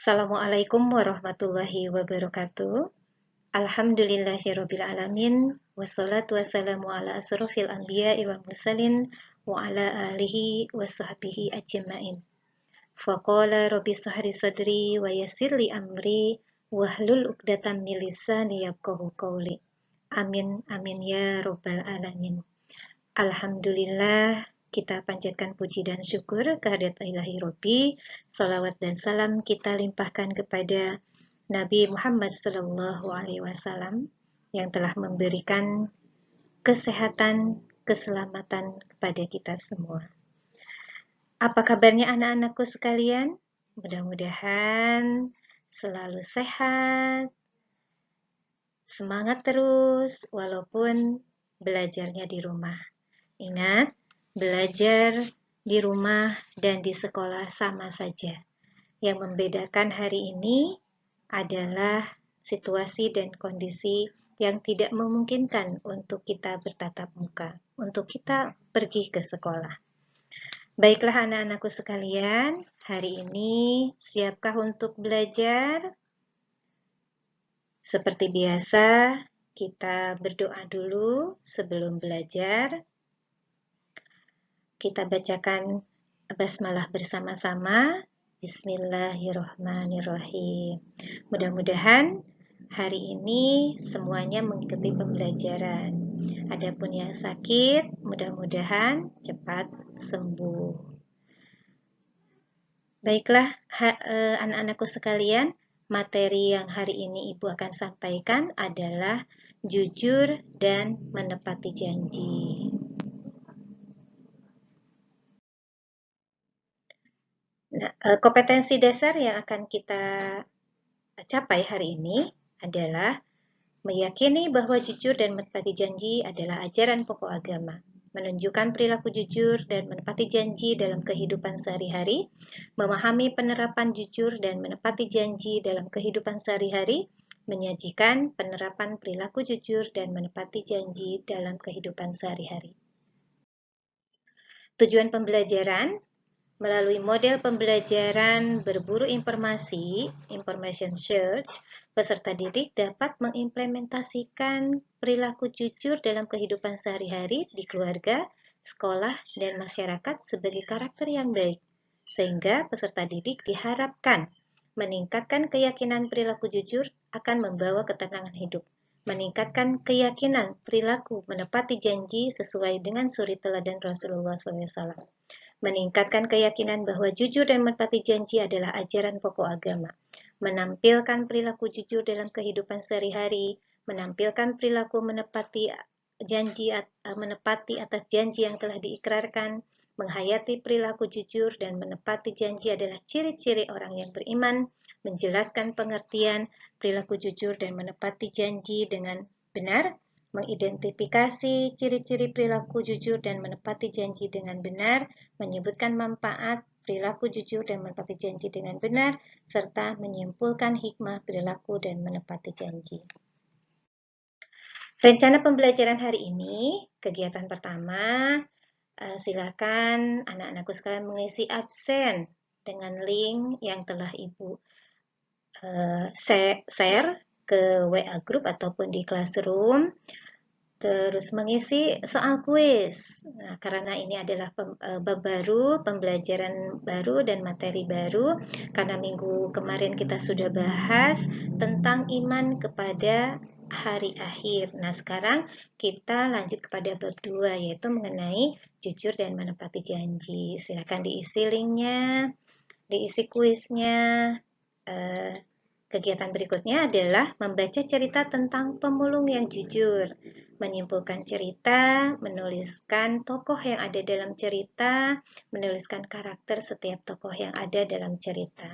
Assalamualaikum warahmatullahi wabarakatuh. Alhamdulillahirabbil alamin wassalatu wassalamu ala asrofil anbiya'i wal mursalin wa ala alihi washabbihi ajmain. Faqala rabbi shrah sadri wa yassir li amri wahlul 'uqdatam min lisani yafqahu qawli. Amin amin ya rabbal alamin. Alhamdulillah, kita panjatkan puji dan syukur kehadirat Ilahi Robbi. Salawat dan salam kita limpahkan kepada Nabi Muhammad SAW yang telah memberikan kesehatan, keselamatan kepada kita semua. Apa kabarnya anak-anakku sekalian? Mudah-mudahan selalu sehat, semangat terus walaupun belajarnya di rumah. Ingat, belajar di rumah dan di sekolah sama saja. Yang membedakan hari ini adalah situasi dan kondisi yang tidak memungkinkan untuk kita bertatap muka, untuk kita pergi ke sekolah. Baiklah anak-anakku sekalian, hari ini siapkah untuk belajar? Seperti biasa, kita berdoa dulu sebelum belajar. Kita bacakan basmalah bersama-sama. Bismillahirrahmanirrahim. Mudah-mudahan hari ini semuanya mengikuti pembelajaran. Adapun yang sakit, mudah-mudahan cepat sembuh. Baiklah, anak-anakku sekalian, materi yang hari ini Ibu akan sampaikan adalah jujur dan menepati janji. Nah, kompetensi dasar yang akan kita capai hari ini adalah meyakini bahwa jujur dan menepati janji adalah ajaran pokok agama, menunjukkan perilaku jujur dan menepati janji dalam kehidupan sehari-hari, memahami penerapan jujur dan menepati janji dalam kehidupan sehari-hari, menyajikan penerapan perilaku jujur dan menepati janji dalam kehidupan sehari-hari. Tujuan pembelajaran melalui model pembelajaran berburu informasi, information search, peserta didik dapat mengimplementasikan perilaku jujur dalam kehidupan sehari-hari di keluarga, sekolah, dan masyarakat sebagai karakter yang baik, sehingga peserta didik diharapkan meningkatkan keyakinan perilaku jujur akan membawa ketenangan hidup, meningkatkan keyakinan perilaku menepati janji sesuai dengan suri teladan Rasulullah SAW, meningkatkan keyakinan bahwa jujur dan menepati janji adalah ajaran pokok agama, menampilkan perilaku jujur dalam kehidupan sehari-hari, menampilkan perilaku menepati atas janji yang telah diikrarkan, menghayati perilaku jujur dan menepati janji adalah ciri-ciri orang yang beriman, menjelaskan pengertian perilaku jujur dan menepati janji dengan benar, mengidentifikasi ciri-ciri perilaku jujur dan menepati janji dengan benar, menyebutkan manfaat perilaku jujur dan menepati janji dengan benar, serta menyimpulkan hikmah perilaku dan menepati janji. Rencana pembelajaran hari ini, kegiatan pertama, silakan anak-anakku sekalian mengisi absen dengan link yang telah Ibu share ke WA Group ataupun di Classroom. Terus mengisi soal kuis. Nah, karena ini adalah bab baru, pembelajaran baru dan materi baru, karena minggu kemarin kita sudah bahas tentang iman kepada hari akhir. Nah, sekarang kita lanjut kepada bab 2, yaitu mengenai jujur dan menepati janji. Silakan diisi linknya, diisi kuisnya. Kegiatan berikutnya adalah membaca cerita tentang pemulung yang jujur, menyimpulkan cerita, menuliskan tokoh yang ada dalam cerita, menuliskan karakter setiap tokoh yang ada dalam cerita.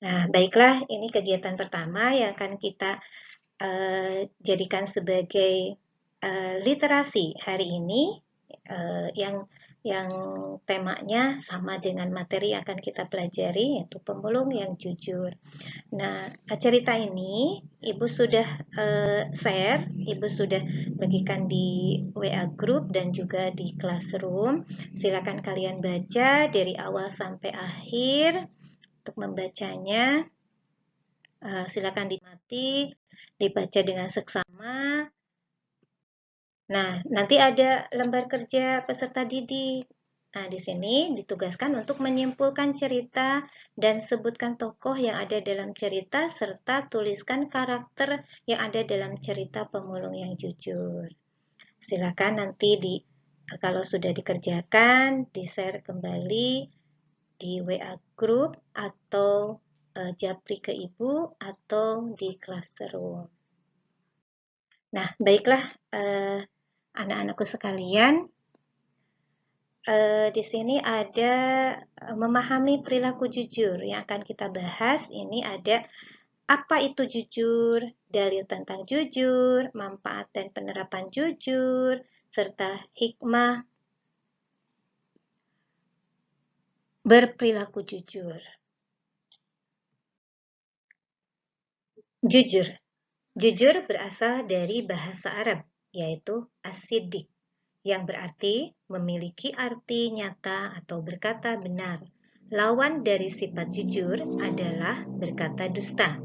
Nah, baiklah, ini kegiatan pertama yang akan kita jadikan sebagai literasi hari ini, yang temanya sama dengan materi yang akan kita pelajari, yaitu pemulung yang jujur. Nah, cerita ini Ibu sudah share, Ibu sudah bagikan di WA Group dan juga di Classroom. Silakan kalian baca dari awal sampai akhir. Untuk membacanya, silakan dibaca dengan seksama. Nah, nanti ada lembar kerja peserta didik. Nah, di sini ditugaskan untuk menyimpulkan cerita dan sebutkan tokoh yang ada dalam cerita serta tuliskan karakter yang ada dalam cerita pemulung yang jujur. Silakan nanti kalau sudah dikerjakan, di-share kembali di WA group atau japri ke ibu atau di classroom. Nah, baiklah anak-anakku sekalian, di sini ada memahami perilaku jujur yang akan kita bahas. Ini ada apa itu jujur, dalil tentang jujur, manfaat dan penerapan jujur, serta hikmah berperilaku jujur. Jujur. Jujur berasal dari bahasa Arab, yaitu as-siddiq, yang berarti memiliki arti nyata atau berkata benar. Lawan dari sifat jujur adalah berkata dusta.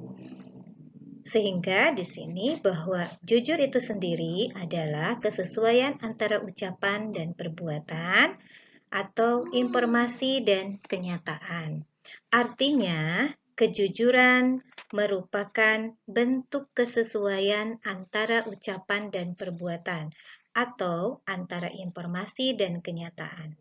Sehingga di sini bahwa jujur itu sendiri adalah kesesuaian antara ucapan dan perbuatan atau informasi dan kenyataan. Artinya, kejujuran merupakan bentuk kesesuaian antara ucapan dan perbuatan atau antara informasi dan kenyataan.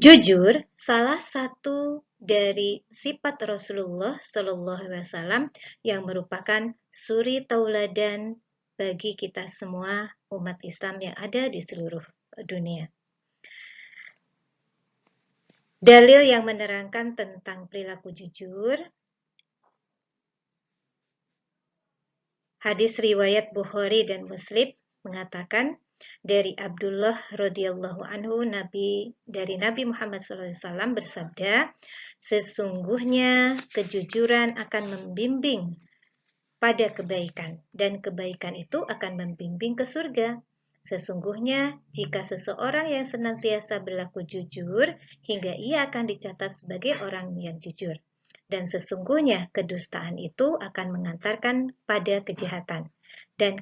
Jujur, salah satu dari sifat Rasulullah SAW yang merupakan suri tauladan bagi kita semua umat Islam yang ada di seluruh dunia. Dalil yang menerangkan tentang perilaku jujur. Hadis riwayat Bukhari dan Muslim mengatakan dari Abdullah radhiyallahu anhu dari Nabi Muhammad SAW bersabda, sesungguhnya kejujuran akan membimbing pada kebaikan dan kebaikan itu akan membimbing ke surga. Sesungguhnya, jika seseorang yang senantiasa berlaku jujur, hingga ia akan dicatat sebagai orang yang jujur. Dan sesungguhnya kedustaan itu akan mengantarkan pada kejahatan. Dan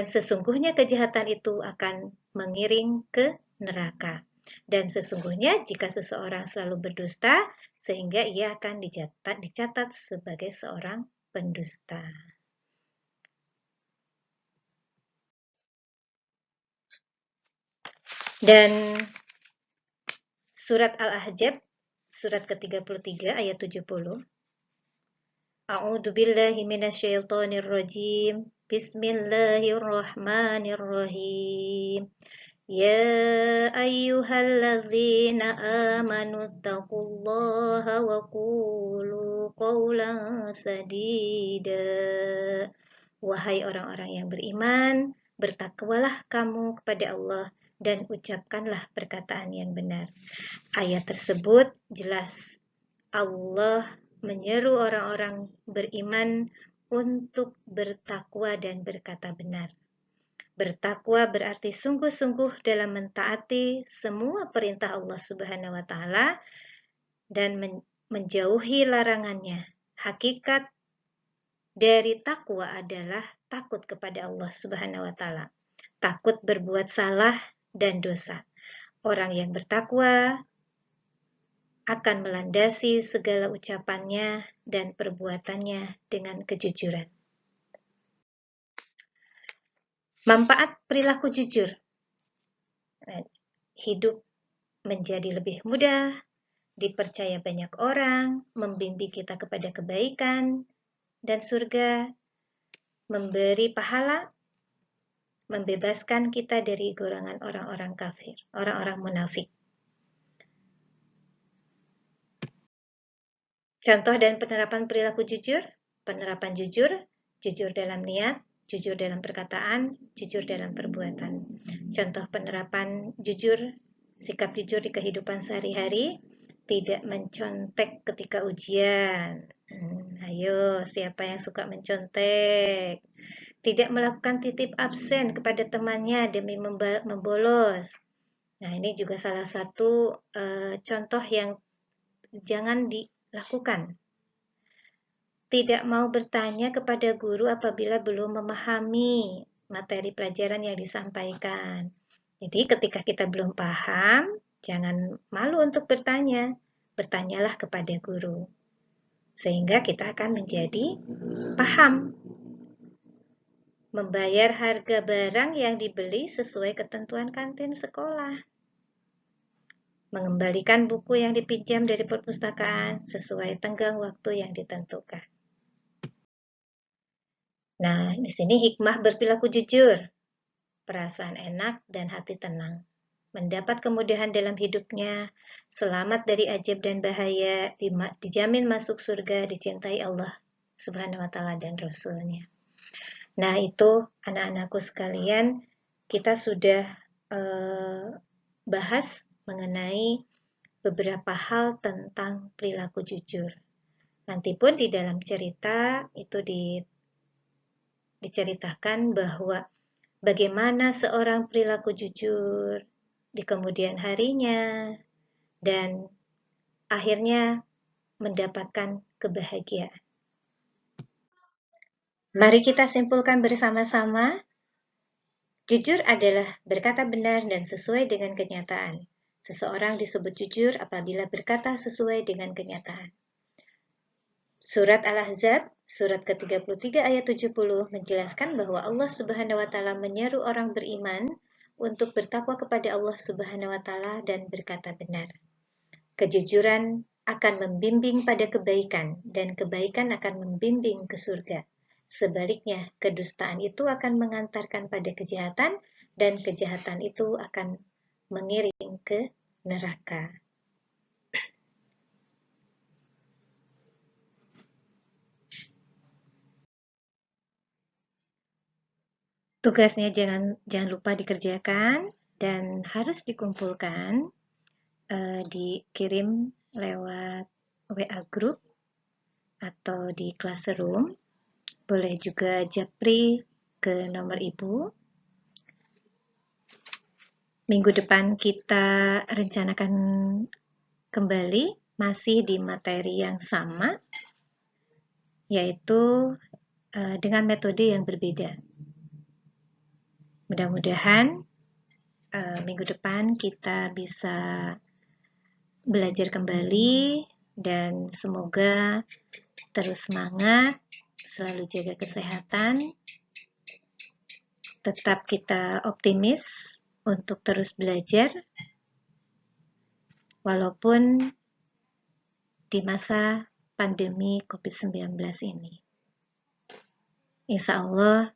sesungguhnya kejahatan itu akan mengiring ke neraka. Dan sesungguhnya jika seseorang selalu berdusta, sehingga ia akan dicatat sebagai seorang pendusta. Dan surat Al-Ahzab, surat ke-33 ayat 70. A'udzu billahi minasyaitonir rajim. Bismillahirrahmanirrahim. Ya ayyuhalladzina amanu taqullaha wa qulu qawlan sadida. Wahai orang-orang yang beriman, bertakwalah kamu kepada Allah dan ucapkanlah perkataan yang benar. Ayat tersebut jelas Allah menyeru orang-orang beriman untuk bertakwa dan berkata benar. Bertakwa berarti sungguh-sungguh dalam mentaati semua perintah Allah Subhanahu wa taala dan menjauhi larangannya. Hakikat dari takwa adalah takut kepada Allah Subhanahu wa taala. Takut berbuat salah dan dosa. Orang yang bertakwa akan melandasi segala ucapannya dan perbuatannya dengan kejujuran. Manfaat perilaku jujur. Hidup menjadi lebih mudah, dipercaya banyak orang, membimbing kita kepada kebaikan dan surga, memberi pahala, membebaskan kita dari golongan orang-orang kafir, orang-orang munafik. Contoh dan penerapan perilaku jujur, penerapan jujur, jujur dalam niat, jujur dalam perkataan, jujur dalam perbuatan. Contoh penerapan jujur, sikap jujur di kehidupan sehari-hari, tidak mencontek ketika ujian. Ayo, siapa yang suka mencontek? Tidak melakukan titip absen kepada temannya demi membolos. Nah, ini juga salah satu contoh yang jangan dilakukan. Tidak mau bertanya kepada guru apabila belum memahami materi pelajaran yang disampaikan. Jadi ketika kita belum paham, jangan malu untuk bertanya. Bertanyalah kepada guru. Sehingga kita akan menjadi paham. Membayar harga barang yang dibeli sesuai ketentuan kantin sekolah. Mengembalikan buku yang dipinjam dari perpustakaan sesuai tenggang waktu yang ditentukan. Nah, di sini hikmah berperilaku jujur, perasaan enak dan hati tenang. Mendapat kemudahan dalam hidupnya, selamat dari ajab dan bahaya, dijamin masuk surga, dicintai Allah Subhanahu wa Ta'ala dan Rasul-Nya. Nah, itu anak-anakku sekalian, kita sudah bahas mengenai beberapa hal tentang perilaku jujur. Nanti pun di dalam cerita itu diceritakan bahwa bagaimana seorang perilaku jujur di kemudian harinya dan akhirnya mendapatkan kebahagiaan. Mari kita simpulkan bersama-sama. Jujur adalah berkata benar dan sesuai dengan kenyataan. Seseorang disebut jujur apabila berkata sesuai dengan kenyataan. Surat Al-Ahzab, surat ke-33 ayat 70 menjelaskan bahwa Allah Subhanahu wa Ta'ala menyeru orang beriman untuk bertakwa kepada Allah Subhanahu wa Ta'ala dan berkata benar. Kejujuran akan membimbing pada kebaikan dan kebaikan akan membimbing ke surga. Sebaliknya, kedustaan itu akan mengantarkan pada kejahatan dan kejahatan itu akan mengiring ke neraka. Tugasnya jangan lupa dikerjakan dan harus dikumpulkan, dikirim lewat WA group atau di classroom. Boleh juga japri ke nomor ibu. Minggu depan kita rencanakan kembali masih di materi yang sama, yaitu dengan metode yang berbeda. Mudah-mudahan minggu depan kita bisa belajar kembali dan semoga terus semangat, selalu jaga kesehatan, tetap kita optimis untuk terus belajar walaupun di masa pandemi COVID-19 ini. Insya Allah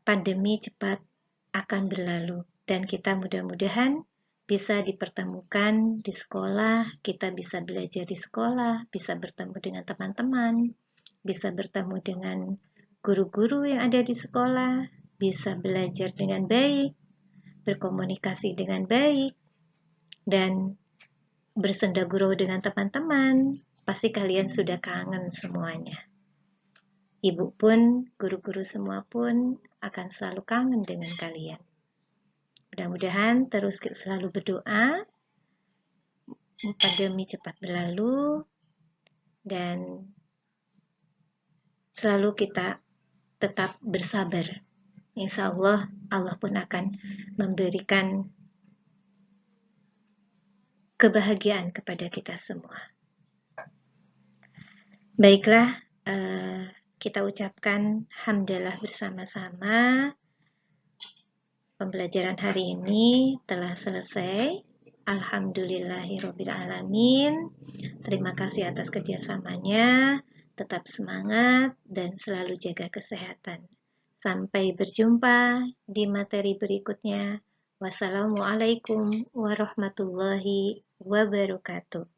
pandemi cepat akan berlalu dan kita mudah-mudahan bisa dipertemukan di sekolah, kita bisa belajar di sekolah, bisa bertemu dengan teman-teman, bisa bertemu dengan guru-guru yang ada di sekolah, bisa belajar dengan baik, berkomunikasi dengan baik, dan bersenda gurau dengan teman-teman. Pasti kalian sudah kangen semuanya. Ibu pun, guru-guru semua pun akan selalu kangen dengan kalian. Mudah-mudahan terus selalu berdoa, pandemi cepat berlalu, dan selalu kita tetap bersabar. Insya Allah, Allah pun akan memberikan kebahagiaan kepada kita semua. Baiklah, kita ucapkan hamdalah bersama-sama. Pembelajaran hari ini telah selesai. Alhamdulillahirrabbilalamin. Terima kasih atas kerjasamanya. Tetap semangat dan selalu jaga kesehatan. Sampai berjumpa di materi berikutnya. Wassalamualaikum warahmatullahi wabarakatuh.